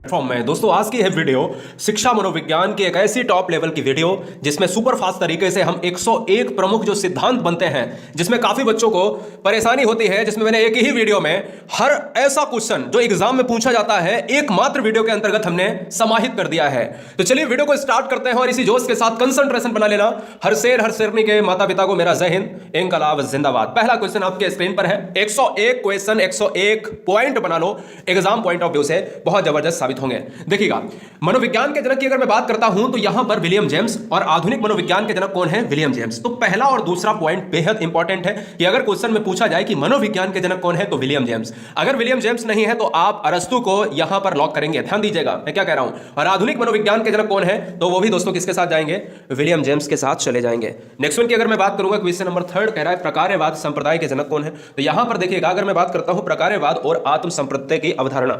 Platform में दोस्तों आज की है वीडियो शिक्षा मनोविज्ञान की एक ऐसी टॉप लेवल की वीडियो जिसमें सुपर फास्ट तरीके से हम 101 प्रमुख जो सिद्धांत बनते हैं जिसमें काफी बच्चों को परेशानी होती है, जिसमें मैंने एक ही वीडियो में हर ऐसा क्वेश्चन जो एग्जाम में पूछा जाता है एकमात्र वीडियो के अंतर्गत हमने समाहित कर दिया है। तो चलिए वीडियो को स्टार्ट करते हैं और इसी जोश के साथ कंसंट्रेशन बना लेना। हर शेर हर शेरनी के माता पिता को मेरा जय हिंद, इनकलाब जिंदाबाद। पहला क्वेश्चन आपके स्क्रीन पर है। 101 क्वेश्चन 101 पॉइंट बना लो, एग्जाम पॉइंट ऑफ व्यू से बहुत जबरदस्त साबित होंगे। देखिएगा, मनोविज्ञान के जनक की अगर मैं बात करता हूं तो यहां पर विलियम जेम्स, और आधुनिक मनोविज्ञान के जनक कौन है? William James. तो पहला और दूसरा पॉइंट बेहद इंपॉर्टेंट है कि अगर क्वेश्चन में पूछा जाए कि मनोविज्ञान के जनक कौन है तो विलियम जेम्स। अगर विलियम जेम्स नहीं है तो आप अरस्तु को यहां पर लॉक करेंगे। ध्यान दीजिएगा मैं क्या कह रहा हूं। और आधुनिक मनोविज्ञान के जनक कौन है तो वो भी दोस्तों किसके साथ जाएंगे? विलियम जेम्स के साथ चले जाएंगे। नेक्स्ट वन की अगर मैं बात करूंगा, क्वेश्चन नंबर 3 कह रहा है प्रकार्यवाद संप्रदाय के जनक कौन है? तो यहां पर देखिएगा, अगर मैं बात करता हूं प्रकार्यवाद और आत्म संप्रत्यय की अवधारणा,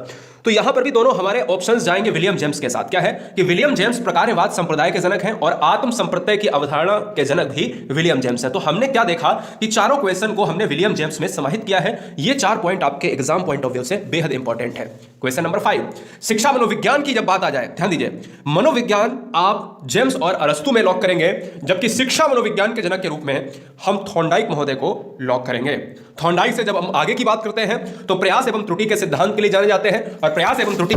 तो यहां पर भी दोनों हमारे ऑप्शंस जाएंगे विलियम जेम्स के साथ। क्या है कि विलियम जेम्स प्रकार्यवाद संप्रदाय के जनक हैं और आत्म संप्रत्यय की अवधारणा के जनक भी विलियम जेम्स है। तो हमने क्या देखा कि चारों क्वेश्चन को हमने विलियम जेम्स में समाहित किया है। ये 4 पॉइंट आपके एग्जाम पॉइंट ऑफ व्यू से बेहद इंपॉर्टेंट है। क्वेश्चन नंबर 5, शिक्षा मनोविज्ञान की जब बात आ जाए, ध्यान दीजिए, मनोविज्ञान आप जेम्स और अरस्तु में लॉक करेंगे, जबकि शिक्षा मनोविज्ञान के जनक के रूप में हम थॉर्नडाइक महोदय को लॉक करेंगे। थॉर्नडाइक से जब हम आगे की बात करते हैं तो प्रयास एवं त्रुटि के सिद्धांत के लिए जाने जाते हैं, और प्रयास एवं त्रुटि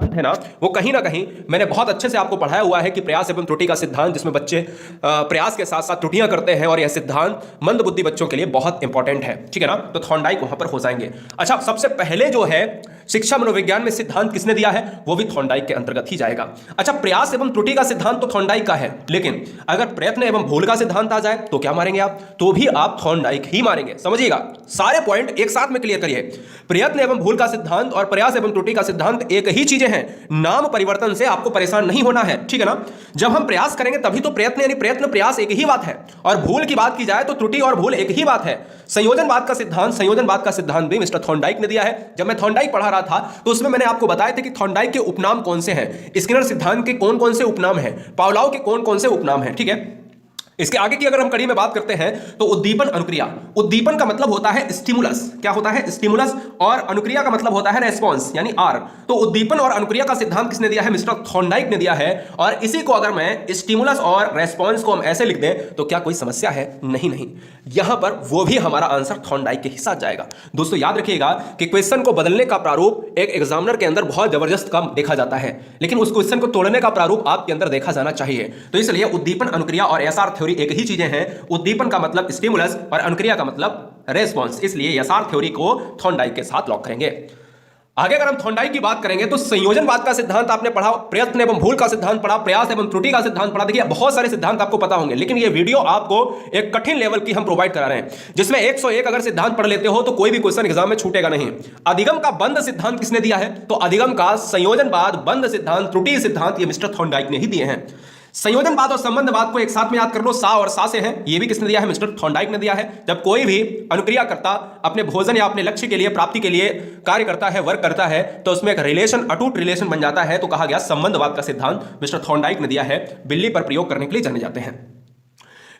है ना, वो कहीं ना कहीं मैंने बहुत अच्छे से आपको पढ़ाया हुआ है कि प्रयास एवं त्रुटि का सिद्धांत, जिसमें बच्चे प्रयास के साथ साथ त्रुटियां करते हैं, और यह सिद्धांत मंदबुद्धि बच्चों के लिए बहुत इंपॉर्टेंट है। ठीक है ना, तो थॉर्नडाइक वहां पर हो जाएंगे। अच्छा, सबसे पहले जो है शिक्षा मनोविज्ञान में सिद्धांत किसने दिया है? वो भी थॉर्नडाइक के अंतर्गत ही जाएगा। अच्छा, प्रयास एवं त्रुटि का सिद्धांत तो थॉर्नडाइक का है, लेकिन अगर प्रयत्न एवं भूल का सिद्धांत आ जाए तो क्या मारेंगे आप? तो भी आप थॉर्नडाइक ही मारेंगे। समझिएगा, सारे पॉइंट एक साथ में क्लियर करिए। प्रयत्न एवं भूल का सिद्धांत और प्रयास एवं त्रुटि का सिद्धांत एक ही चीजें हैं, नाम परिवर्तन से आपको परेशान नहीं होना है। ठीक है ना, जब हम प्रयास करेंगे तभी तो प्रयत्न, यानी प्रयत्न प्रयास एक ही बात है, और भूल की बात की जाए तो त्रुटि और भूल एक ही बात है। संयोजनवाद का सिद्धांत भी मिस्टर थॉर्नडाइक ने दिया है। जब मैं थॉर्नडाइक पढ़ा रहा था तो उसमें मैंने आपको बताया था कि थॉर्नडाइक के उपनाम कौन से हैं, स्किनर सिद्धांत के कौन कौन से उपनाम हैं, पावलोव के कौन कौन से उपनाम हैं। ठीक है, इसके आगे की अगर हम कड़ी में बात करते हैं तो उद्दीपन अनुक्रिया। उद्दीपन का मतलब होता है स्टिमुलस। क्या होता है? स्टिमुलस। और अनुक्रिया का मतलब होता है रेस्पॉन्स, यानी आर। तो उद्दीपन और अनुक्रिया का सिद्धांत किसने दिया है? मिस्टर थॉर्नडाइक ने दिया है। और इसी को अगर मैं स्टिमुलस और रेस्पॉन्स को हम ऐसे लिख दें तो क्या कोई समस्या है? नहीं नहीं, यहां पर वो भी हमारा आंसर थॉर्नडाइक के ही साथ जाएगा। दोस्तों याद रखिएगा कि क्वेश्चन को बदलने का प्रारूप एक एग्जामिनर के अंदर बहुत जबरदस्त कम देखा जाता है, लेकिन उस क्वेश्चन को तोड़ने का प्रारूप आपके अंदर देखा जाना चाहिए। तो इसलिए उद्दीपन, अनुक्रिया और एसआर थ्योरी एक ही चीजें हैं। उद्दीपन का मतलब स्टिमुलस और अनुक्रिया का मतलब रेस्पॉन्स, इसलिए एसआर थ्योरी को थॉर्नडाइक के साथ लॉक करेंगे। आगे अगर हम थॉर्नडाइक की बात करेंगे तो संयोजनवाद का सिद्धांत आपने पढ़ा, प्रयत्न एवं भूल का सिद्धांत पढ़ा, प्रयास एवं त्रुटि का सिद्धांत पढ़ा। देखिए बहुत सारे सिद्धांत आपको पता होंगे, लेकिन ये वीडियो आपको एक कठिन लेवल की हम प्रोवाइड करा रहे हैं, जिसमें 101 अगर सिद्धांत पढ़ लेते हो तो कोई भी क्वेश्चन एग्जाम में छूटेगा नहीं। अधिगम का बंद सिद्धांत किसने दिया है? तो अधिगम का संयोजनवाद, बंद सिद्धांत, त्रुटि सिद्धांत ये मिस्टर थॉर्नडाइक ने ही दिए हैं। संयोजनवाद और संबंधवाद को एक साथ में याद कर लो, सा और सा से है, ये भी किसने दिया है? मिस्टर थॉर्नडाइक ने दिया है। जब कोई भी अनुक्रिया करता अपने भोजन या अपने लक्ष्य के लिए, प्राप्ति के लिए कार्य करता है, वर्क करता है, तो उसमें एक रिलेशन, अटूट रिलेशन बन जाता है, तो कहा गया संबंधवाद का सिद्धांत मिस्टर थॉर्नडाइक ने दिया है। बिल्ली पर प्रयोग करने के लिए जाने जाते हैं।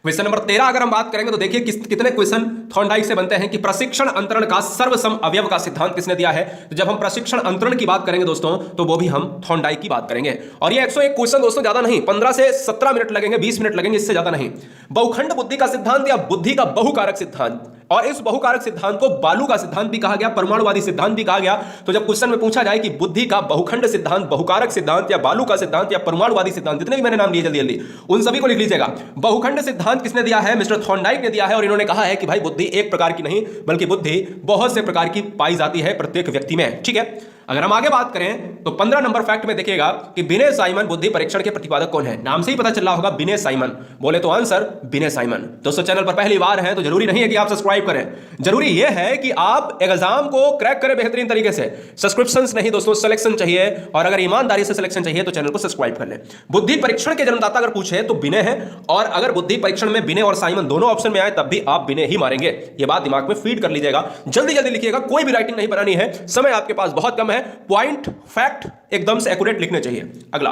क्वेश्चन नंबर 13 अगर हम बात करेंगे तो देखिए कितने क्वेश्चन थॉर्नडाइक से बनते हैं कि प्रशिक्षण अंतरण का सर्वसम अवयव का सिद्धांत किसने दिया है? तो जब हम प्रशिक्षण अंतरण की बात करेंगे दोस्तों तो वो भी हम थॉर्नडाइक की बात करेंगे। और ये 101 क्वेश्चन दोस्तों ज्यादा नहीं, 15 से 17 मिनट लगेंगे, 20 मिनट लगेंगे, इससे ज्यादा नहीं। बहुखंड बुद्धि का सिद्धांत या बुद्धि का बहुकारक सिद्धांत, और इस बहुकारक सिद्धांत को बालू का सिद्धांत भी कहा गया, परमाणुवादी सिद्धांत भी कहा गया। तो जब क्वेश्चन में पूछा जाए कि बुद्धि का बहुखंड सिद्धांत, बहुकारक सिद्धांत या बालू का सिद्धांत या परमाणुवादी सिद्धांत, जितने भी मैंने नाम लिए जल्दी जल्दी उन सभी को लिख लीजिएगा। बहुखंड सिद्धांत किसने दिया है? मिस्टर थॉर्नडाइक ने दिया है। और इन्होंने कहा है कि भाई बुद्धि एक प्रकार की नहीं बल्कि बुद्धि बहुत से प्रकार की पाई जाती है प्रत्येक व्यक्ति में। ठीक है, अगर हम आगे बात करें तो 15 नंबर फैक्ट में देखिएगा कि बिने साइमन बुद्धि परीक्षण के प्रतिपादक कौन है? नाम से ही पता चल रहा होगा, बिने साइमन। बोले तो आंसर बिने साइमन। दोस्तों चैनल पर पहली बार है तो जरूरी नहीं है कि आप सब्सक्राइब करें, जरूरी यह है कि आप एग्जाम को क्रैक करें बेहतरीन तरीके से। सब्सक्रिप्शंस नहीं दोस्तों, सिलेक्शन चाहिए, और अगर ईमानदारी से सिलेक्शन चाहिए तो चैनल को सब्सक्राइब कर लें। बुद्धि परीक्षण के जन्मदाता अगर पूछे तो बिने है, और अगर बुद्धि परीक्षण में बिने और साइमन दोनों ऑप्शन में आए तब भी आप बिने ही मारेंगे। यह बात दिमाग में फीड कर लीजिएगा, जल्दी जल्दी लिखिएगा, कोई भी राइटिंग नहीं बनानी है, समय आपके पास बहुत कम है। पॉइंट फैक्ट एकदम से एक्यूरेट लिखने चाहिए। अगला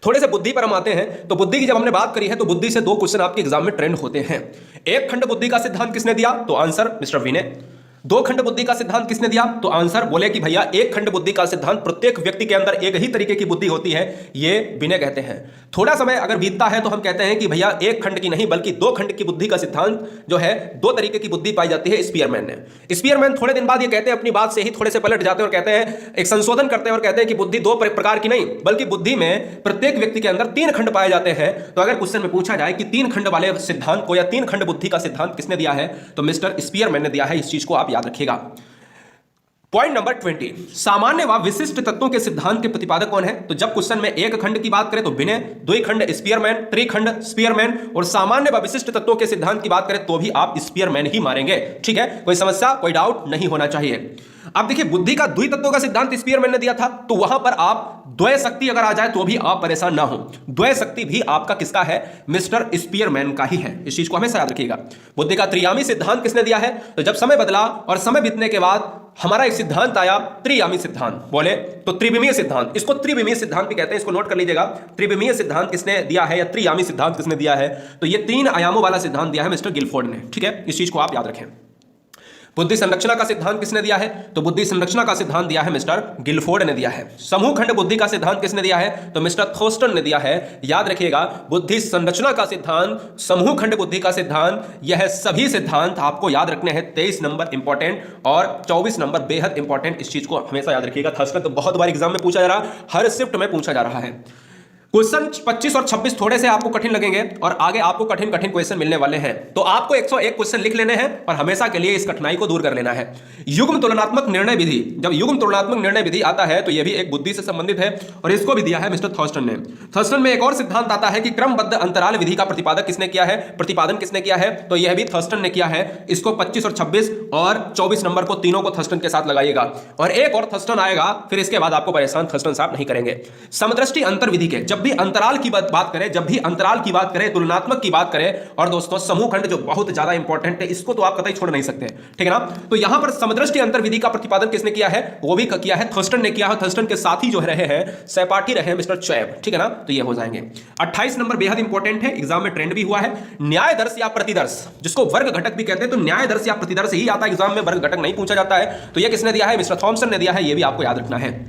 थोड़े से बुद्धि पर हम आते हैं। तो बुद्धि की जब हमने बात करी है तो बुद्धि से 2 क्वेश्चन आपके एग्जाम में ट्रेंड होते हैं। एक खंड बुद्धि का सिद्धांत किसने दिया? तो आंसर मिस्टर विनय। दो खंड बुद्धि का सिद्धांत किसने दिया? तो आंसर बोले कि भैया एक खंड बुद्धि का सिद्धांत, प्रत्येक व्यक्ति के अंदर एक ही तरीके की बुद्धि होती है, ये विनय कहते हैं। थोड़ा समय अगर बीतता है तो हम कहते हैं कि भैया एक खंड की नहीं बल्कि दो खंड की बुद्धि का सिद्धांत जो है, दो तरीके की बुद्धि पाई जाती है स्पीयरमैन ने। स्पीयरमैन थोड़े दिन बाद ये कहते हैं, अपनी बात से ही थोड़े से पलट जाते हैं और कहते हैं, एक संशोधन करते हैं और कहते हैं कि बुद्धि दो प्रकार की नहीं बल्कि बुद्धि में प्रत्येक व्यक्ति के अंदर तीन खंड पाए जाते हैं। तो अगर क्वेश्चन में पूछा जाए कि तीन खंड वाले सिद्धांत को या तीन खंड बुद्धि का सिद्धांत किसने दिया है, तो मिस्टर स्पीयरमैन ने दिया है। इस चीज को आप याद रखिएगा। पॉइंट नंबर 20, सामान्य व विशिष्ट तत्वों के सिद्धांत के प्रतिपादक कौन है? तो जब क्वेश्चन में एक खंड की बात करें तो विनय, द्विखंड स्पीयरमैन, त्रिखंड स्पीयरमैन और सामान्य व विशिष्ट तत्वों के सिद्धांत की बात करें तो भी आप स्पीयरमैन ही मारेंगे। ठीक है, कोई समस्या, कोई डाउट नहीं होना चाहिए। अब देखिए, बुद्धि का द्वितत्वों का सिद्धांत स्पीयरमैन ने दिया था, तो वहां पर आप द्वय शक्ति अगर आ जाए तो भी आप परेशान ना हो। द्वय शक्ति भी आपका किसका है? मिस्टर स्पीयरमैन का ही है। इस चीज को हमेशा याद रखिएगा। बुद्धि का त्रियामी सिद्धांत किसने दिया है? तो जब समय बदला और समय बीतने के बाद हमारा एक सिद्धांत आया, त्रियामी सिद्धांत। बोले तो त्रिविमीय सिद्धांत, इसको त्रिविमीय सिद्धांत भी कहते हैं, इसको नोट कर लीजिएगा। त्रिविमीय सिद्धांत किसने दिया है या त्रियामी सिद्धांत किसने दिया है? तो ये तीन आयामों वाला सिद्धांत दिया है मिस्टर गिलफोर्ड ने। ठीक है, इस चीज को आप याद रखें। बुद्धि संरचना का सिद्धांत किसने दिया है? तो बुद्धि संरचना का सिद्धांत दिया है मिस्टर गिलफोर्ड ने दिया है। समूह खंड बुद्धि का सिद्धांत किसने दिया है? तो मिस्टर थॉर्स्टन ने दिया है। याद रखिएगा, बुद्धि संरचना का सिद्धांत, समूह खंड बुद्धि का सिद्धांत, यह सभी सिद्धांत आपको याद रखने हैं। 23 नंबर इंपॉर्टेंट और 24 नंबर बेहद इंपॉर्टेंट। इस चीज को हमेशा याद रखिएगा। थॉर्स्टन तो बहुत बार एग्जाम में पूछा जा रहा, हर शिफ्ट में पूछा जा रहा है। क्वेश्चन 25 और 26 थोड़े से आपको कठिन लगेंगे और आगे आपको कठिन कठिन क्वेश्चन मिलने वाले हैं, तो आपको 101 क्वेश्चन लिख लेने हैं और हमेशा के लिए इस कठिनाई को दूर कर लेना है। युग्म तुलनात्मक निर्णय विधि, जब युग्म तुलनात्मक निर्णय विधि आता है तो यह भी एक बुद्धि से संबंधित है और इसको भी दिया है मिस्टर थॉर्स्टन ने। थॉर्स्टन में एक और सिद्धांत आता है कि क्रमबद्ध अंतराल विधि का प्रतिपादक किसने किया है, प्रतिपादन किसने किया है? तो यह भी थॉर्स्टन ने किया है। इसको 25 और 26 और 24 नंबर को तीनों को थॉर्स्टन के साथ लगाइएगा और एक और थॉर्स्टन आएगा, फिर इसके बाद आपको परेशान थॉर्स्टन साहब नहीं करेंगे। समदृष्टि अंतर विधि के, जब भी अंतराल की बात करें, जब भी अंतराल की बात करें, तुलनात्मक की बात करें, और दोस्तों समूह खंड जो बहुत ज्यादा इंपॉर्टेंट है, इसको तो आप कतई छोड़ नहीं सकते। ठीक है ना? तो यहां पर समदृष्टि अंतर विधि का प्रतिपादन किसने किया है? वो भी किया है थॉर्स्टन ने किया है। थॉर्स्टन के साथी जो रहे हैं, सहपाठी रहे मिस्टर चैब। ठीक है ना? तो ये हो जाएंगे। 28 नंबर बेहद इंपॉर्टेंट है, एग्जाम में ट्रेंड भी हुआ है। न्याय दर्श या प्रतिदर्श, जिसको वर्ग घटक भी कहते हैं, तो न्याय दर्श या प्रतिदर्श ही आता है एग्जाम में, वर्ग घटक नहीं पूछा जाता है। तो ये किसने दिया है? मिस्टर थॉमसन ने दिया है। ये भी आपको याद रखना है।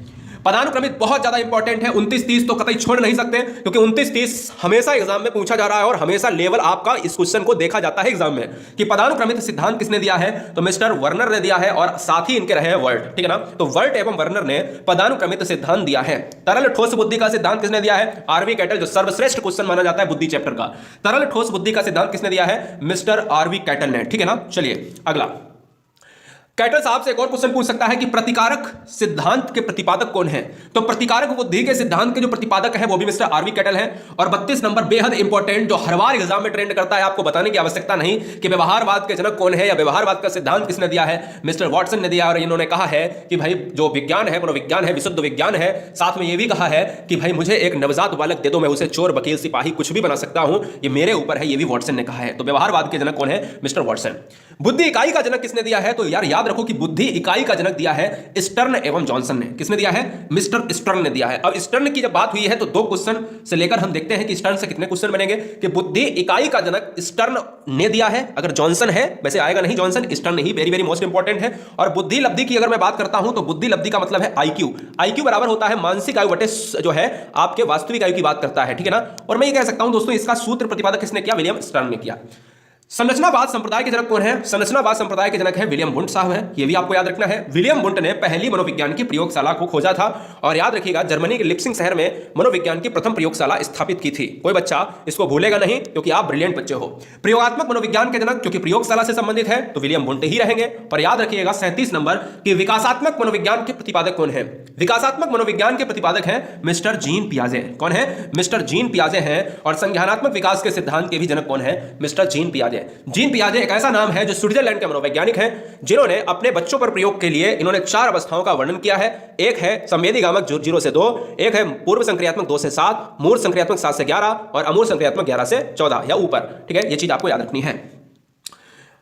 पदानुक्रमित बहुत ज्यादा इंपॉर्टेंट है। 29-30 तो कतई छोड़ नहीं सकते, क्योंकि 29-30 हमेशा एग्जाम में पूछा जा रहा है और हमेशा लेवल आपका इस क्वेश्चन को देखा जाता है एग्जाम में कि पदानुक्रमित सिद्धांत किसने दिया है? तो मिस्टर वर्नर ने दिया है और साथ ही इनके रहे हैं वर्ट। ठीक है ना? तो वर्ट एवं वर्नर ने पदानुक्रमित सिद्धांत दिया है। तरल ठोस बुद्धि का सिद्धांत किसने दिया है? आरवी कैटल, जो सर्वश्रेष्ठ क्वेश्चन माना जाता है बुद्धि चैप्टर का। तरल ठोस बुद्धि का सिद्धांत किसने दिया है? मिस्टर आरवी कैटल ने। ठीक है ना? चलिए अगला, कैटल साहब से एक और क्वेश्चन पूछ सकता है कि प्रतिकारक सिद्धांत के प्रतिपादक कौन है? तो प्रतिकारक बुद्धि के सिद्धांत के जो प्रतिपादक है वो भी मिस्टर आरवी कैटल है। और 32 नंबर बेहद इंपॉर्टेंट, जो हर बार एग्जाम में ट्रेंड करता है, आपको बताने की आवश्यकता नहीं कि व्यवहारवाद के जनक कौन है या व्यवहारवाद का सिद्धांत किसने दिया है? मिस्टर वॉटसन ने दिया। और इन्होंने कहा है कि भाई जो विज्ञान है, मनोविज्ञान है, विशुद्ध विज्ञान है। साथ में यह भी कहा है कि भाई मुझे एक नवजात बालक दे दो, मैं उसे चोर, वकील, सिपाही कुछ भी बना सकता हूं, ये मेरे ऊपर है। ये भी वॉटसन ने कहा है। तो व्यवहारवाद के जनक कौन है? Mister Watson. बुद्धि इकाई का जनक किसने दिया है? तो यार याद रखो कि बुद्धि इकाई का जनक दिया है स्टर्न एवं जॉनसन ने। किसने दिया है? मिस्टर स्टर्न ने दिया है। अब स्टर्न की जब बात हुई है तो दो क्वेश्चन से लेकर हम देखते हैं कि स्टर्न से कितने क्वेश्चन बनेंगे। कि बुद्धि इकाई का जनक स्टर्न ने दिया है, अगर जॉनसन है, वैसे आएगा नहीं जॉनसन, स्टर्न ही वेरी वेरी मोस्ट इंपॉर्टेंट है। और बुद्धि लब्धि की अगर मैं बात करता हूं तो बुद्धि लब्धि का मतलब है आईक्यू। आईक्यू बराबर होता है मानसिक आयु बटे जो है आपके वास्तविक आयु की बात करता है। ठीक है ना? और मैं ये कह सकता हूं दोस्तों, इसका सूत्र प्रतिपादक किसने किया? विलियम स्टर्न ने किया। संरचनावाद संप्रदाय के जनक कौन है? संरचनावाद संप्रदाय के जनक है विलियम वुंट साहब है। ये भी आपको याद रखना है। विलियम वुंट ने पहली मनोविज्ञान की प्रयोगशाला को खोजा था और याद रखिएगा जर्मनी के लिप्सिंग शहर में मनोविज्ञान की प्रथम प्रयोगशाला स्थापित की थी। कोई बच्चा इसको भूलेगा नहीं, क्योंकि आप ब्रिलियंट बच्चे हो। प्रयोगात्मक मनोविज्ञान के जनक क्योंकि प्रयोगशाला से संबंधित है तो विलियम वुंट ही रहेंगे। और याद रखिएगा 37 नंबर कि विकासात्मक मनोविज्ञान के प्रतिपादक कौन है? विकासात्मक मनोविज्ञान के प्रतिपादक हैं मिस्टर जीन पियाजे। कौन है? मिस्टर जीन पियाजे हैं। और संज्ञानात्मक विकास के सिद्धांत के भी जनक कौन है? मिस्टर जीन पियाजे। जीन पियाजे एक ऐसा नाम है जो स्विट्जरलैंड के मनोवैज्ञानिक हैं, जिन्होंने अपने बच्चों पर प्रयोग के लिए इन्होंने 4 अवस्थाओं का वर्णन किया है। एक है संवेदी गामक 0 से 2, एक है पूर्व संक्रियात्मक 2 से 7, मूर्त संक्रियात्मक 7 से 11 और अमूर्त संक्रियात्मक 11 से 14 या ऊपर। ठीक है? ये चीज आपको याद रखनी है।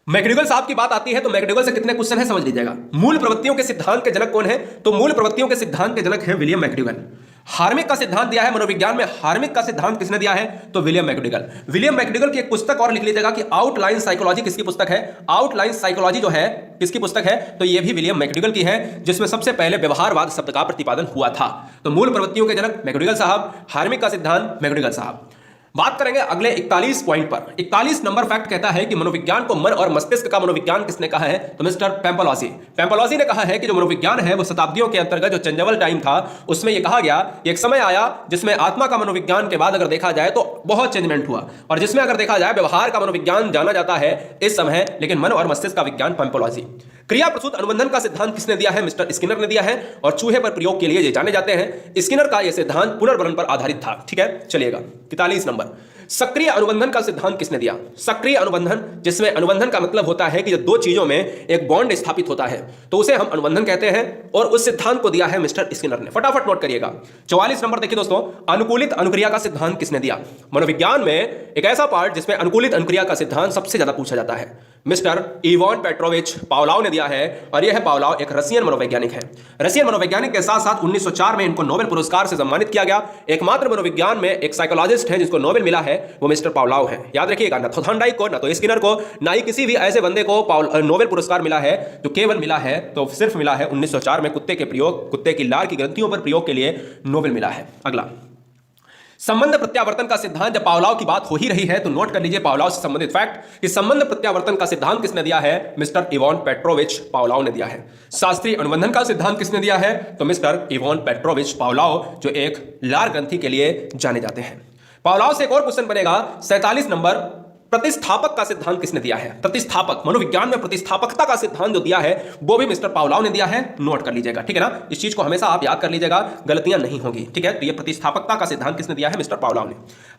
मैकडूगल साहब की बात आती है तो मैकडूगल से कितने क्वेश्चन है समझ लीजिएगा। मूल प्रवृत्तियों के सिद्धांत के जनक कौन है? तो मूल प्रवृत्तियों के सिद्धांत के जनक है विलियम मैकडूगल। हार्मिक का सिद्धांत दिया है मनोविज्ञान में। हार्मिक का सिद्धांत किसने दिया है? तो विलियम मैकडूगल। विलियम मैकडूगल की एक पुस्तक और लिख लीजिएगा कि आउटलाइन साइकोलॉजी किसकी पुस्तक है? आउटलाइन साइकोलॉजी जो है किसकी पुस्तक है? तो ये भी विलियम मैकडूगल की है, जिसमें सबसे पहले व्यवहारवाद शब्द का प्रतिपादन हुआ था। तो मूल प्रवृत्तियों के जनक मैकडूगल साहब, हार्मिक का सिद्धांत मैकडूगल साहब। बात करेंगे अगले 41 पॉइंट पर। 41 नंबर फैक्ट कहता है कि मनोविज्ञान को मन और मस्तिष्क का मनोविज्ञान किसने कहा है? तो मिस्टर पैम्पलॉसी। पैम्पलॉसी ने कहा है कि जो मनोविज्ञान है वो शताब्दियों के अंतर्गत जो चेंजेबल टाइम था उसमें यह कहा गया एक समय आया जिसमें आत्मा का मनोविज्ञान के बाद अगर देखा जाए तो बहुत चेंजमेंट हुआ, और जिसमें अगर देखा जाए व्यवहार का मनोविज्ञान जाना जाता है इस समय, लेकिन मन और मस्तिष्क का विज्ञान पैम्पलॉसी। क्रिया प्रसूत अनुबंधन का सिद्धांत किसने दिया है? मिस्टर स्किनर ने दिया है, और चूहे पर प्रयोग के लिए ये जाने जाते हैं। स्किनर का यह सिद्धांत पुनर्वलन पर आधारित था। ठीक है, चलिएगा 43 नंबर। सक्रिय अनुबंधन का सिद्धांत किसने दिया? सक्रिय अनुबंधन, जिसमें अनुबंधन का मतलब होता है कि जब दो चीजों में एक बॉन्ड स्थापित होता है तो उसे हम अनुबंधन कहते हैं, और उस सिद्धांत को दिया है मिस्टर स्किनर ने। फटाफट नोट करिएगा। 44 नंबर देखिए दोस्तों, अनुकूलित अनुक्रिया का सिद्धांत किसने दिया? मनोविज्ञान में एक ऐसा पार्ट जिसमें अनुकूलित अनुक्रिया का सिद्धांत सबसे ज्यादा पूछा जाता है, मिस्टर इवान पेट्रोविच पावलोव ने दिया है, और यह पावलोव एक रशियन मनोवैज्ञानिक है। रशियन मनोवैज्ञानिक के साथ साथ 1904 में इनको नोबेल पुरस्कार से सम्मानित किया गया। एकमात्र मनोविज्ञान में एक साइकोलॉजिस्ट है जिसको नोबेल मिला है, वो मिस्टर पावलोव है। याद रखिएगा, ना तो थॉर्नडाइक को, ना तो स्किनर को, ना ही किसी भी ऐसे बंदे को नोबेल पुरस्कार मिला है। जो केवल मिला है तो सिर्फ मिला है 1904 में कुत्ते के प्रयोग, कुत्ते की लार की ग्रंथियों पर प्रयोग के लिए नोबेल मिला है। अगला, संबंध प्रत्यावर्तन का सिद्धांत। जब पावलोव की बात हो ही रही है तो नोट कर लीजिए पावलोव से संबंधित फैक्ट कि संबंध प्रत्यावर्तन का सिद्धांत किसने दिया है? मिस्टर इवान पेट्रोविच पावलोव ने दिया है। शास्त्रीय अनुबंधन का सिद्धांत किसने दिया है? तो मिस्टर इवान पेट्रोविच पावलोव, जो एक लार ग्रंथि के लिए जाने जाते हैं। पावलोव से एक और क्वेश्चन बनेगा 47 नंबर। प्रतिस्थापक का सिद्धांत किसने दिया है? प्रतिस्थापक, मनोविज्ञान में प्रतिस्थापकता का सिद्धांत जो दिया है वो भी मिस्टर पावलोव ने दिया है। नोट कर लीजिएगा, ठीक है ना? इस चीज को हमेशा आप याद कर लीजिएगा, गलतियां नहीं होगी। ठीक है, तो ये प्रतिस्थापकता का सिद्धांत किसने दिया है? मिस्टर पावलोव ने।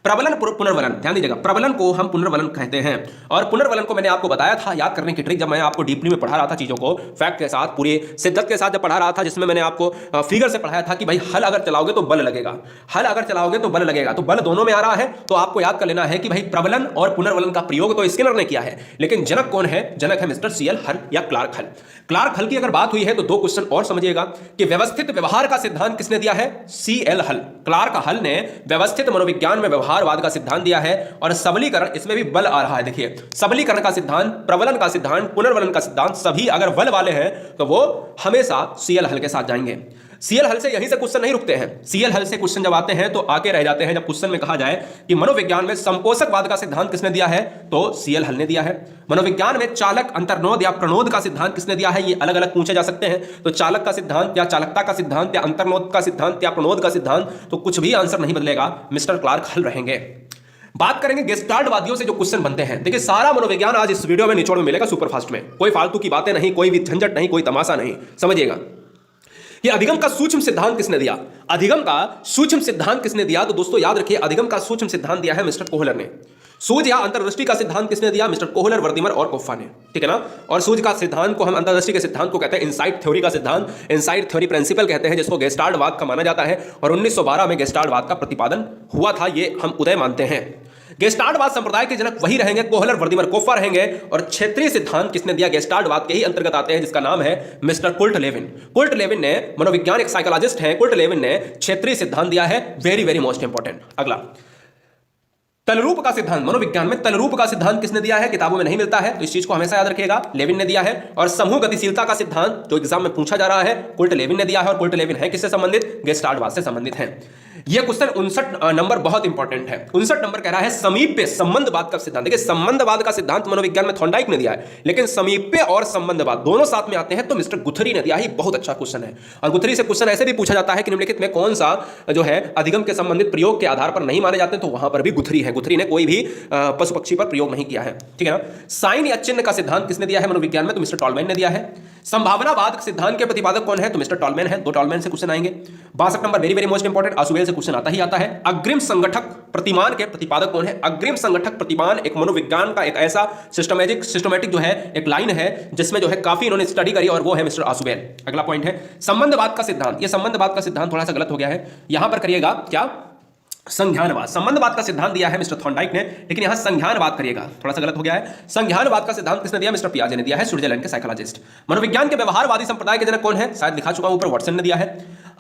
प्रबलन पुनर्वलन, ध्यान दीजिएगा, प्रबलन को हम पुनर्वलन कहते हैं, और पुनर्वलन को मैंने आपको बताया था याद करने की ट्रिक जब मैं आपको डीपली में पढ़ा रहा था चीजों को, फैक्ट के साथ, पूरी शिद्दत के साथ जब पढ़ा रहा था, जिसमें मैंने आपको फिगर से पढ़ाया था कि भाई हल अगर चलाओगे तो बल लगेगा, हल अगर चलाओगे तो बल लगेगा, तो बल दोनों में आ रहा है। तो आपको याद कर लेना है कि भाई प्रबलन और पुनर्वलन का प्रयोग तो स्किनर ने किया है, लेकिन जनक कौन है? जनक है मिस्टर सीएल हल या क्लार्क हल। क्लार्क हल की अगर बात हुई है तो दो क्वेश्चन और समझिएगा कि व्यवस्थित व्यवहार का सिद्धांत किसने दिया है? सीएल हल। क्लार्क हल ने व्यवस्थित मनोविज्ञान में व्यवहारवाद का सिद्धांत दिया है, और सबलीकरण, इसमें भी बल आ रहा है। देखिए, सबलीकरण का सिद्धांत, प्रबलन का सिद्धांत, पुनर्वलन का सिद्धांत, सभी अगर बल वाले हैं तो वो हमेशा सीएल हल के साथ जाएंगे। सीएल हल से यहीं से क्वेश्चन नहीं रुकते हैं। सीएल हल से क्वेश्चन जब आते हैं तो आके रह जाते हैं। जब क्वेश्चन में कहा जाए कि मनोविज्ञान में संपोषकवाद का सिद्धांत किसने दिया है, तो सीएल हल ने दिया है। मनोविज्ञान में चालक अंतर्नोद या प्रणोद का सिद्धांत किसने दिया है? ये अलग अलग पूछे जा सकते हैं। तो चालक का सिद्धांत या चालकता का सिद्धांत या अंतर्नोद का सिद्धांत या प्रणोद का सिद्धांत, तो कुछ भी आंसर नहीं बदलेगा, मिस्टर क्लार्क हल रहेंगे। बात करेंगे गेस्टाल्टवादियों से जो क्वेश्चन बनते हैं। देखिए, सारा मनोविज्ञान आज इस वीडियो में निचोड़ में मिलेगा सुपरफास्ट में, कोई फालतू की बातें नहीं, कोई भी झंझट नहीं, कोई तमाशा नहीं, समझिएगा। ये अधिगम का सूक्ष्म सिद्धांत किसने दिया? अधिगम का सूक्ष्म सिद्धांत किसने दिया? तो दोस्तों याद रखिए, अधिगम का सूक्ष्म सिद्धांत दिया है मिस्टर कोहलर ने। सूझ या अंतर्दृष्टि का सिद्धांत किसने दिया? मिस्टर कोहलर, वर्दिमर और कोफ्फा ने। ठीक है ना? और सूझ का सिद्धांत को हम अंतर्दृष्टि के सिद्धांत को कहते हैं इनसाइट थ्योरी का सिद्धांत, इनसाइट थ्योरी प्रिंसिपल कहते हैं, जिसको गेस्टाल्टवाद का माना जाता है, और 1912 में गेस्टाल्टवाद का प्रतिपादन हुआ था, ये हम उदय मानते हैं। गेस्टाल्टवाद संप्रदाय के जनक वही रहेंगे, कोहलर, वर्दिमर, कोफ्फा रहेंगे। और क्षेत्रीय सिद्धांत किसने दिया? गेस्टाल्टवाद के ही अंतर्गत आते हैं, जिसका नाम है मिस्टर कुल्ट लेविन। कुल्ट लेविन ने, मनोविज्ञान एक साइकोलॉजिस्ट हैं, कुल्ट लेविन ने क्षेत्रीय सिद्धांत दिया है। Very very most important. अगला, तलरूप का सिद्धांत। मनोविज्ञान में तलरूप का सिद्धांत किसने दिया है? किताबों में नहीं मिलता है, तो इस चीज को हमेशा याद रखिएगा, लेविन ने दिया है। और समूह गतिशीलता का सिद्धांत जो एग्जाम में पूछा जा रहा है, कुल्ट लेविन ने दिया है। और कुल्ट लेविन है किससे संबंधित? गेस्टाल्टवाद से संबंधित है। यह क्वेश्चन 59 नंबर बहुत इंपॉर्टेंट है। 59 नंबर कह रहा है समीप्य संबंधवाद का सिद्धांत। देखिए, संबंधवाद का सिद्धांत मनोविज्ञान में थॉर्नडाइक ने दिया है, लेकिन समीप्य और संबंधवाद दोनों साथ में आते हैं तो मिस्टर गुथरी ने दिया है। बहुत अच्छा क्वेश्चन है। और गुथरी से क्वेश्चन ऐसे भी पूछा जाता है कि निम्नलिखित में कौन सा जो है अधिगम के संबंधित प्रयोग के आधार पर नहीं माने जाते, तो वहां पर भी गुथरी है। गुथरी ने कोई भी पशु पक्षी पर प्रयोग नहीं किया है। ठीक है ना? साइन या चिन्ह का सिद्धांत किसने दिया है मनोविज्ञान में? तो मिस्टर टॉलमैन ने दिया है। संभावनावाद सिद्धांत के प्रतिपादक कौन है? तो मिस्टर टॉलमैन है। 2 टॉलमैन से क्वेश्चन आएंगे। 62 number very very most important, Ausubel से क्वेश्चन आता ही आता है। अग्रिम संगठक प्रतिमान के प्रतिपादक कौन है? अग्रिम संगठक प्रतिमान एक मनोविज्ञान का एक ऐसा सिस्टमैटिक जो है एक लाइन है जिसमें जो है काफी इन्होंने स्टडी करी, और वो है मिस्टर आसुबेल। अगला पॉइंट है संबंधवाद का सिद्धांत। ये संबंधवाद का सिद्धांत थोड़ा सा गलत हो गया है, यहां पर करिएगा क्या? संज्ञानवाद। संबंधवाद का सिद्धांत दिया है मिस्टर थॉर्नडाइक ने, लेकिन यहां संज्ञानवाद करिएगा, थोड़ा सा गलत हो गया है। संज्ञानवाद का सिद्धांत किसने दिया? मिस्टर पियाजे ने दिया है, स्विट्जरलैंड के साइकोलॉजिस्ट। मनोविज्ञान के व्यवहारवादी संप्रदाय के जनक कौन है? शायद लिखा चुका हूं ऊपर, वाटसन ने दिया है।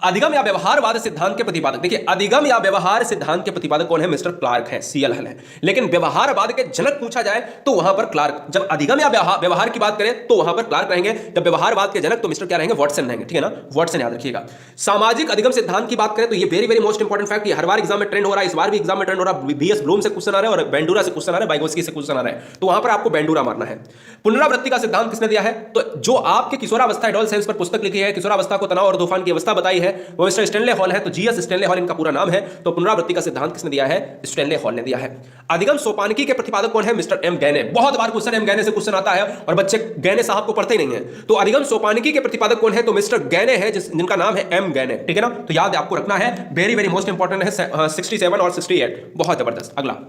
अधिगम या व्यवहारवाद सिद्धांत के प्रतिपादक, देखिए अधिगम या व्यवहार सिद्धांत के प्रतिपादक कौन है? मिस्टर क्लार्क है, सीएल हल है। लेकिन व्यवहारवाद के जनक पूछा जाए तो वहां पर क्लार्क, जब अधिगम या व्यवहार की बात करें तो वहां पर क्लार्क रहेंगे, जब व्यवहारवाद के जनक तो मिस्टर क्या रहेंगे? वाटसन रहेंगे, ठीक है ना? वाटसन याद रखिएगा। सामाजिक अधिगम सिद्धांत की बात करें तो ये very very most important fact, ये हर बार एग्जाम में ट्रेंड हो रहा है, इस बार भी एग्जाम में ट्रेंड हो रहा है। बीएस ब्लूम से क्वेश्चन आ रहा है और बेंडूरा से क्वेश्चन आ रहा है, बाइगोस्की से क्वेश्चन आ रहा है, तो वहां पर आपको बेंडूरा मारना है। पुनरावृत्ति का सिद्धांत किसने दिया है? तो जो आपके किशोरावस्था एडोलसेंस पर पुस्तक लिखी है, किशोरावस्था को तनाव और तूफान की अवस्था बताई है, वो मिस्टर स्टैनले हॉल है। तो जीएस स्टैनले हॉल इनका पूरा नाम है। तो पुनरावृत्ति का सिद्धांत किसने दिया है? स्टैनले हॉल ने दिया है। अधिगम सोपानकी के प्रतिपादक कौन है? Mister M Gagne. बहुत बार क्वेश्चन एम गैने से क्वेश्चन आता है और बच्चे गैने साहब को पढ़ते ही नहीं है। तो अधिगम सोपानकी के प्रतिपादक कौन है? तो मिस्टर गैने है, जिनका नाम है एम गैने, ठीक है ना? तो याद आपको रखना है, वेरी वेरी मोस्ट इंपॉर्टेंट है। 67 और 68 बहुत जबरदस्त। अगला,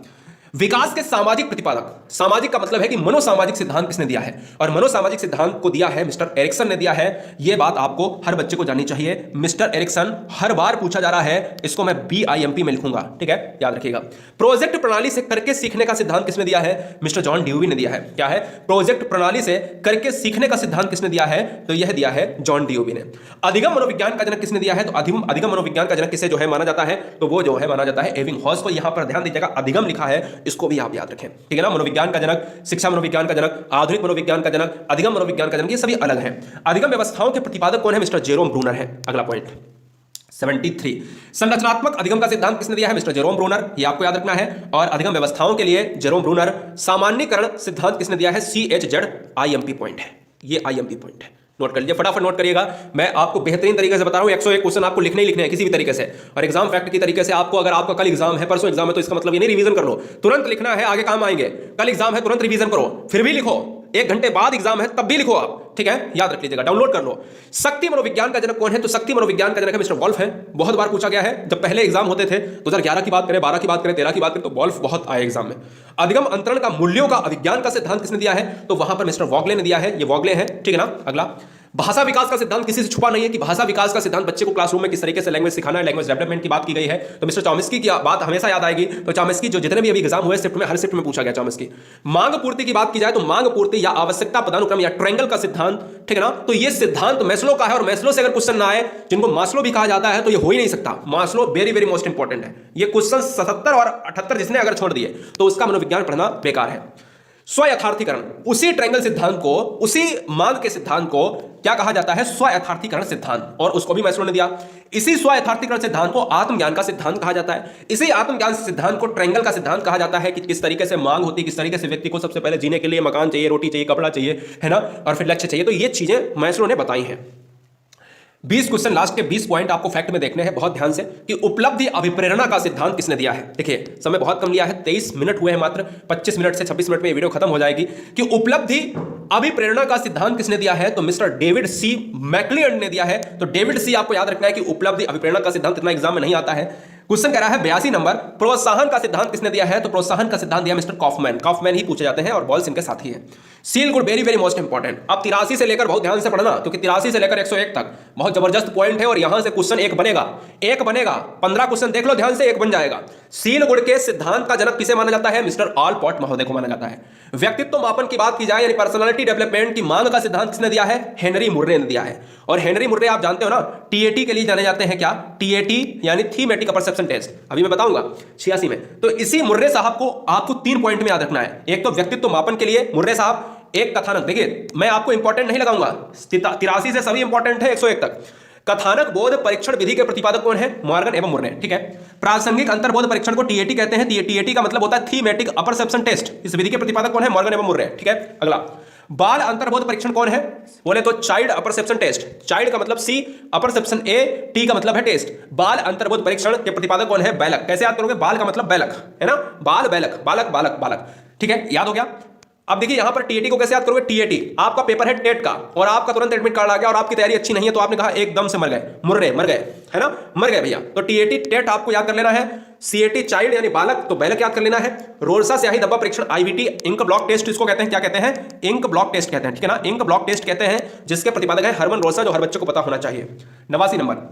विकास के सामाजिक प्रतिपादक। सामाजिक का मतलब है कि मनोसामाजिक सिद्धांत किसने दिया है? और मनोसामाजिक सिद्धांत को दिया है मिस्टर एरिक्सन ने दिया है। यह बात आपको हर बच्चे को जाननी चाहिए। मिस्टर एरिक्सन हर बार पूछा जा रहा है, इसको मैं BIMP में लिखूंगा, ठीक है, याद रखिएगा। प्रोजेक्ट प्रणाली से करके सीखने का सिद्धांत किसने दिया है? मिस्टर जॉन ड्यूवी ने दिया है। क्या है? प्रोजेक्ट प्रणाली से करके सीखने का सिद्धांत किसने दिया है? तो यह दिया है जॉन ड्यूवी ने। अधिगम मनोविज्ञान का जनक किसने दिया है? तो अधिगम मनोविज्ञान का जनक किसे जो है माना जाता है? तो वो जो है माना जाता है एबिंगहॉस को। यहां पर ध्यान दीजिएगा, अधिगम लिखा है, इसको भी आप याद रखें, ठीक है ना? मनोविज्ञान का जनक, शिक्षा मनोविज्ञान का जनक, आधुनिक मनोविज्ञान का जनक, अधिगम मनोविज्ञान का जनक, ये सभी अलग हैं। अधिगम व्यवस्थाओं के प्रतिपादक कौन है? मिस्टर जेरोम ब्रूनर है। अगला पॉइंट 73, संरचनात्मक अधिगम का सिद्धांत किसने दिया है? मिस्टर जेरोम ब्रूनर, ये आपको याद रखना है। और अधिगम व्यवस्थाओं के लिए जेरोम ब्रूनर। सामान्यीकरण सिद्धांत किसने दिया है? CHZ IMP पॉइंट है, ये IMP पॉइंट है, नोट कर लीजिए, फटाफट नोट करिएगा। मैं आपको बेहतरीन तरीके से बता रहा हूं, 101 क्वेश्चन आपको लिखने ही लिखने हैं किसी भी तरीके से। और एग्जाम फैक्ट की तरीके से आपको, अगर आपका कल एग्जाम है, परसों एग्जाम है, तो इसका मतलब ये नहीं रिवीजन कर लो, तुरंत लिखना है, आगे काम आएंगे। कल एग्जाम है, तुरंत रिवीजन करो, फिर भी लिखो। 1 घंटे बाद एग्जाम है, तब भी लिखो आप, ठीक है, याद रख लीजिएगा, डाउनलोड कर लो। शक्ति मनोविज्ञान का जनक कौन है? तो शक्ति मनोविज्ञान का जनक है मिस्टर वॉल्फ है। बहुत बार पूछा गया है, जब पहले एग्जाम होते थे 2011 की बात करें, 12 की बात करें, 13 की बात करें, तो वॉल्फ बहुत आए एग्जाम में। अधिगम अंतरण का मूल्यों का अभिज्ञान का सिद्धांत किसने दिया है? तो वहां पर मिस्टर वॉगले ने दिया है, ये वॉगले है, ठीक है ना? अगला, भाषा विकास का सिद्धांत किसी से छुपा नहीं है कि भाषा विकास का सिद्धांत बच्चे को क्लासरूम में किस तरीके से लैंग्वेज सिखाना है, लैंग्वेज डेवलपमेंट की बात की गई है। तो मिस्टर चॉम्स्की की बात हमेशा याद आएगी। तो चॉम्स्की जो जितने भी अभी एग्जाम हुए शिफ्ट में, हर शिफ्ट में पूछा गया चॉम्स्की। मांग पूर्ति की बात की जाए तो मांग पूर्ति या आवश्यकता पदानुक्रम या ट्रायंगल का सिद्धांत, ठीक है ना? तो ये सिद्धांत मैस्लो का है, और मैस्लो से अगर क्वेश्चन ना आए, जिनको मास्लो भी कहा जाता है, तो ये हो ही नहीं सकता। Maslow very very most important है। ये क्वेश्चन 77 और 78 जिसने अगर छोड़ दिए तो उसका मनोविज्ञान पढ़ना बेकार है। स्व यथार्थीकरण, उसी ट्रायंगल सिद्धांत को, उसी मांग के सिद्धांत को क्या कहा जाता है? स्व यथार्थीकरण सिद्धांत, और उसको भी मैस्लो ने दिया। इसी स्व यथार्थीकरण सिद्धांत को आत्मज्ञान का सिद्धांत कहा जाता है। इसी आत्मज्ञान सिद्धांत को ट्रायंगल का सिद्धांत कहा जाता है कि किस तरीके से मांग होती है, किस तरीके से व्यक्ति को सबसे पहले जीने के लिए मकान चाहिए, रोटी चाहिए, कपड़ा चाहिए, है ना, और फिर लक्ष्य चाहिए। तो ये चीजें मैस्लो ने बताई हैं। 20 क्वेश्चन, लास्ट के 20 पॉइंट आपको फैक्ट में देखने हैं बहुत ध्यान से, कि उपलब्धि अभिप्रेरणा का सिद्धांत किसने दिया है। देखिए समय बहुत कम लिया है, 23 मिनट हुए हैं मात्र, 25 मिनट से 26 मिनट में ये वीडियो खत्म हो जाएगी। कि उपलब्धि अभिप्रेरणा का सिद्धांत किसने दिया है? तो मिस्टर डेविड C मैक्लियड ने दिया है। तो डेविड C आपको याद रखना है कि उपलब्धि अभिप्रेरणा का सिद्धांत इतना एग्जाम में नहीं आता है। क्वेश्चन कह रहा है 82 नंबर, प्रोत्साहन का सिद्धांत किसने दिया है? तो प्रोत्साहन का सिद्धांत दिया मिस्टर कॉफमैन। कॉफमैन ही पूछे जाते हैं और बॉल्स इनके साथी हैं। Seal good very very most important. अब 83 से लेकर बहुत ध्यान से पढ़ना, क्योंकि 83 से लेकर 101 तक बहुत जबरदस्त पॉइंट है, और यहां से क्वेश्चन एक बनेगा, 15 क्वेश्चन देख लो ध्यान से, एक बन जाएगा। सील गुड के सिद्धांत का जनक किसे माना जाता है? मिस्टर ऑलपॉट महोदय को माना जाता है। व्यक्तित्व मापन की बात की जाए, यानी पर्सनालिटी डेवलपमेंट की मांग का सिद्धांत किसने दिया है? हेनरी मुर्रे ने दिया है। और हेनरी मुर्रे आप जानते हो ना, TAT के लिए जाने जाते हैं। क्या? TAT यानी थीमेटिक परसेप्शन टेस्ट, अभी मैं बताऊंगा 86 में। तो इसी मुर्रे साहब को आपको 3 पॉइंट में याद रखना है। एक तो व्यक्तित्व मापन के लिए मुर्रे साहब, एक कथानक। देखिए मैं आपको इंपॉर्टेंट नहीं लगाऊंगा, 83 से सभी इंपॉर्टेंट है 101 तक। कथानक बोध परीक्षण विधि के प्रतिपादक कौन है? मॉर्गन एवं मुर्रे, ठीक है। प्रासंगिक अंतर्बोध परीक्षण को TAT कहते हैं। TAT का मतलब होता है थीमेटिक अपरसेप्शन टेस्ट। इस विधि के प्रतिपादक कौन है? मॉर्गन एवं मुर्रे, ठीक है। अगला, बाल अंतर्बोध परीक्षण कौन है? बोले तो चाइल्ड अपरसेप्शन टेस्ट। चाइल्ड का मतलब C, अपरसेप्शन A, T का मतलब है टेस्ट। बाल अंतर्बोध परीक्षण के प्रतिपादक कौन है? बैलक। कैसे याद करोगे? बाल का मतलब बैलक, है ना, बाल बैलक, बालक बालक बालक, ठीक है, याद हो गया। अब देखिए यहां पर TAT को कैसे याद करोगे? TAT आपका पेपर है टेट का, और आपका तुरंत एडमिट कार्ड आ गया, और आपकी तैयारी अच्छी नहीं है, तो आपने कहा एकदम से मर गए, मुर्रे मर गए, है ना, मर गए भैया। तो TAT टेट आपको याद कर लेना है। CAT चाइल्ड यानी बालक, तो बैलक याद कर लेना है। रोल्सा स्याही धब्बा परीक्षण IBT, इंक ब्लॉक टेस्ट इसको कहते हैं। क्या कहते हैं? इंक ब्लॉक टेस्ट कहते हैं, ठीक है ना, इंक ब्लॉक टेस्ट कहते हैं, जिसके प्रतिपादक है हरमन रोल्सा, जो हर बच्चे को पता होना चाहिए। 89 नंबर,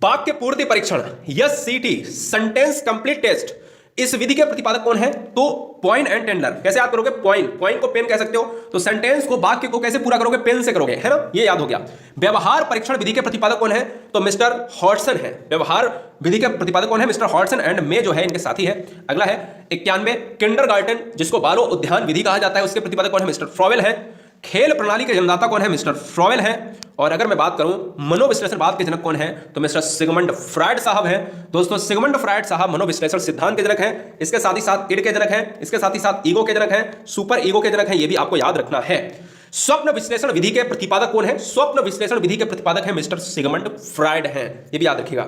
वाक्य पूर्ति परीक्षण, SCT, सेंटेंस कंप्लीट टेस्ट। इस विधि के प्रतिपादक कौन है? तो पॉइंट एंड टेंडलर। कैसे याद करोगे? पॉइंट को पेन कह सकते हो, तो सेंटेंस को, वाक्य को कैसे पूरा करोगे? पेन से करोगे, है ना, ये याद हो गया। व्यवहार परीक्षण विधि के प्रतिपादक कौन है? तो मिस्टर हॉटसन है। व्यवहार विधि के प्रतिपादक कौन है? मिस्टर हॉटसन एंड मे जो है इनके साथी है। अगला है 91 किंडरगार्टन, जिसको बालो उद्यान विधि कहा जाता है, उसके प्रतिपादक कौन है? मिस्टर फ्रॉवेल है। खेल प्रणाली के जन्मदाता कौन है? मिस्टर फ्रॉवेल है। और अगर मैं बात करूं मनोविश्लेषणवाद के जनक कौन है, तो मिस्टर सिगमंड फ्रायड साहब हैं। दोस्तों सिगमंड फ्रायड साहब मनोविश्लेषण सिद्धांत के जनक हैं, इसके साथ ही साथ इड के जनक हैं, इसके साथ ही साथ ईगो के जनक हैं, सुपर ईगो के जनक हैं, ये भी आपको याद रखना है। स्वप्न विश्लेषण विधि के प्रतिपादक कौन है? स्वप्न विश्लेषण विधि के प्रतिपादक है मिस्टर सिगमंड फ्रायड हैं, ये भी याद रखिएगा।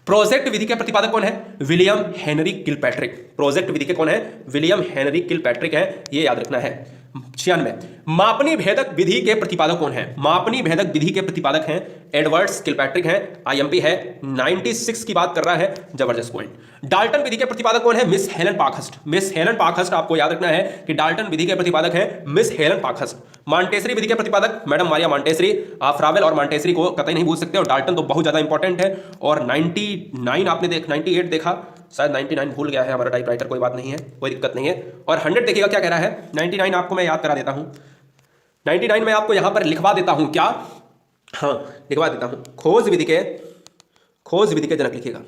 प्रोजेक्ट विधि के प्रतिपादक कौन है? William Henry Kilpatrick. प्रोजेक्ट विधि के कौन है? विलियम हेनरी किलपैट्रिक है, ये याद रखना है। 96 मापनी भेदक विधि के प्रतिपादक कौन है? मापनी भेदक विधि के प्रतिपादक हैं एडवर्ड्स किलपैट्रिक हैं, आईएमपी है। 96 की बात कर रहा है, जबरदस्त पॉइंट। डाल्टन विधि के प्रतिपादक कौन है? Miss Helen Parkhurst. Miss Helen Parkhurst, आपको याद रखना है कि डाल्टन विधि के प्रतिपादक है मिस हेलन पार्कहर्स्ट। मॉन्टेसरी विधि के प्रतिपादक मैडम मारिया मॉन्टेसरी। आप फ्रावेल और मॉन्टेसरी को कतई नहीं भूल सकते, और डाल्टन तो बहुत ज्यादा इंपॉर्टेंट है। और 99 आपने 98 देखा, शायद 99 भूल गया है हमारा टाइपराइटर, कोई बात नहीं है, कोई दिक्कत नहीं है। और 100 देखिएगा क्या कह रहा है। 99 आपको मैं याद करा देता हूं, 99 मैं आपको यहां पर लिखवा देता हूं, क्या, हाँ लिखवा देता हूं। खोज विधि के जनक लिखिएगा।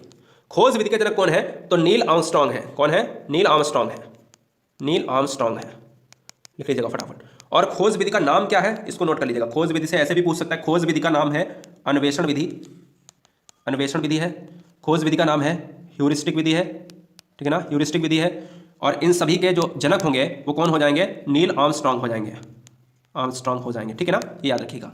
खोज विधि के जनक कौन है? तो नील आर्मस्ट्रांग है। कौन है? नील आर्मस्ट्रांग है। नील आर्मस्ट्रांग है, लिख लीजिएगा फटाफट। और खोज विधि का नाम क्या है, इसको नोट कर लीजिएगा। खोज विधि से ऐसे भी पूछ सकता है, खोज विधि का नाम है अन्वेषण विधि। अन्वेषण विधि है। खोज विधि का नाम है ह्यूरिस्टिक विधि है, ठीक है ना, ह्यूरिस्टिक विधि है। और इन सभी के जो जनक होंगे वो कौन हो जाएंगे? नील आर्मस्ट्रांग हो जाएंगे, आर्मस्ट्रांग हो जाएंगे, ठीक है ना, ये याद रखिएगा।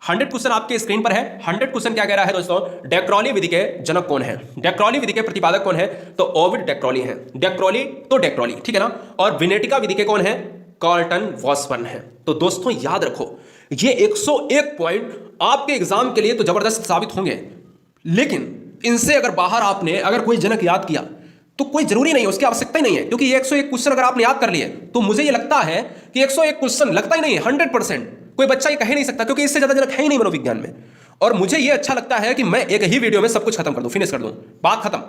100 क्वेश्चन आपके स्क्रीन पर है। 100 क्वेश्चन क्या कह रहा है दोस्तों? डेक्रोली विधि के जनक कौन है? डेक्रोली विधि के प्रतिपादक कौन है? तो ओविड डेक्रोली है। डेक्रोली तो डेक्रोली, ठीक है ना। और विनेटिका विधि के कौन है? कार्लटन वॉसबर्न है। तो दोस्तों याद रखो, ये 101 पॉइंट आपके एग्जाम के लिए तो जबरदस्त साबित होंगे, लेकिन इनसे अगर बाहर आपने अगर कोई जनक याद किया तो कोई जरूरी नहीं है, उसकी आवश्यकता ही नहीं है, क्योंकि ये 101 क्वेश्चन अगर आपने याद कर लिए तो मुझे ये लगता है कि 101 क्वेश्चन लगता ही नहीं है, 100% कोई बच्चा ये कह ही नहीं सकता, क्योंकि इससे ज्यादा जनक है ही नहीं मनोविज्ञान में। और मुझे ये अच्छा लगता है कि मैं एक ही वीडियो में सब कुछ खत्म कर दूं, फिनिश कर दूं, बात खत्म।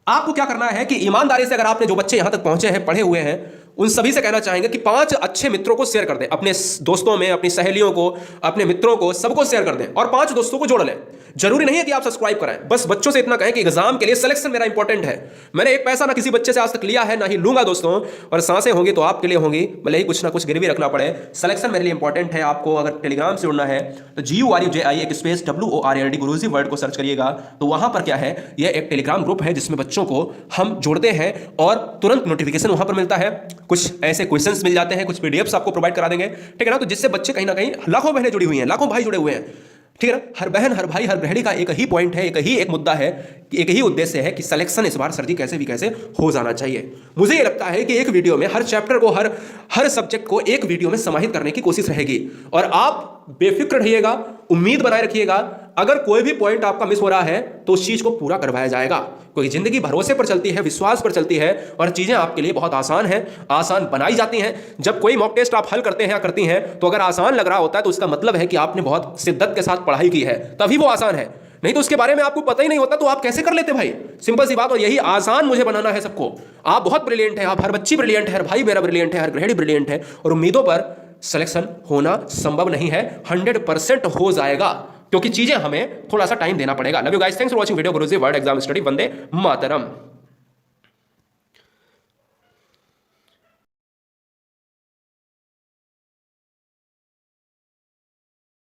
आपको क्या करना है कि ईमानदारी से, अगर आपने जो बच्चे यहां तक पहुंचे हैं, पढ़े हुए हैं, उन सभी से कहना चाहेंगे कि 5 अच्छे मित्रों को शेयर कर दें, अपने दोस्तों में, अपनी सहेलियों को, अपने मित्रों को, सबको शेयर कर दें, और 5 दोस्तों को जोड़ लें। जरूरी नहीं है कि आप सब्सक्राइब कराएं, बस बच्चों से इतना कहें कि एग्जाम के लिए सिलेक्शन मेरा इंपॉर्टेंट है। मैंने एक पैसा ना किसी बच्चे से आज तक लिया है, ना ही लूंगा दोस्तों, और सांसें होंगी तो आपके लिए होंगी, भले ही कुछ ना कुछ गिरवी रखना पड़े। सिलेक्शन मेरे लिए इंपॉर्टेंट है। आपको अगर टेलीग्राम से जुड़ना है तो GURUJI एक स्पेस WORLD गुरुजी वर्ड को सर्च करिएगा, तो वहां पर क्या है, यह एक टेलीग्राम ग्रुप है जिसमें बच्चों को हम जोड़ते हैं और तुरंत नोटिफिकेशन वहां पर मिलता है। कुछ ऐसे क्वेश्चंस मिल जाते हैं, कुछ PDFs आपको प्रोवाइड करा देंगे, ठीक है ना। तो जिससे बच्चे कहीं ना कहीं, लाखों बहनें जुड़ी हुई हैं, लाखों भाई जुड़े हुए हैं, ठीक है ना। हर बहन, हर भाई, हर गृहिणी का एक ही पॉइंट है, एक मुद्दा है, एक ही उद्देश्य है कि सिलेक्शन इस बार सर जी कैसे भी कैसे हो जाना चाहिए। मुझे ये लगता है कि एक वीडियो में हर चैप्टर को, हर सब्जेक्ट को एक वीडियो में समाहित करने की कोशिश रहेगी। और आप बेफिक्र रहिएगा, उम्मीद बनाए रखिएगा, अगर कोई भी पॉइंट आपका मिस हो रहा है तो उस चीज को पूरा करवाया जाएगा, क्योंकि जिंदगी भरोसे पर चलती है, विश्वास पर चलती है, और चीजें आपके लिए बहुत आसान है, आसान बनाई जाती हैं। जब कोई मॉक टेस्ट आप हल करते हैं या करती हैं, तो अगर आसान लग रहा होता है तो उसका मतलब है कि आपने बहुत शिद्दत के साथ पढ़ाई की है, तभी वो आसान है। नहीं तो उसके बारे में आपको पता ही नहीं होता तो आप कैसे कर लेते भाई? सिंपल सी बात। और यही आसान मुझे बनाना है सबको। आप बहुत ब्रिलियंट है, आप हर बच्ची ब्रिलियंट है, हर भाई मेरा ब्रिलियंट है, हर गृहिणी ब्रिलियंट है, और उम्मीदों पर सिलेक्शन होना संभव नहीं है, 100% हो जाएगा, क्योंकि चीजें हमें थोड़ा सा टाइम देना पड़ेगा। Love you guys, thanks for watching video Guruji word exam study. Vande Mataram.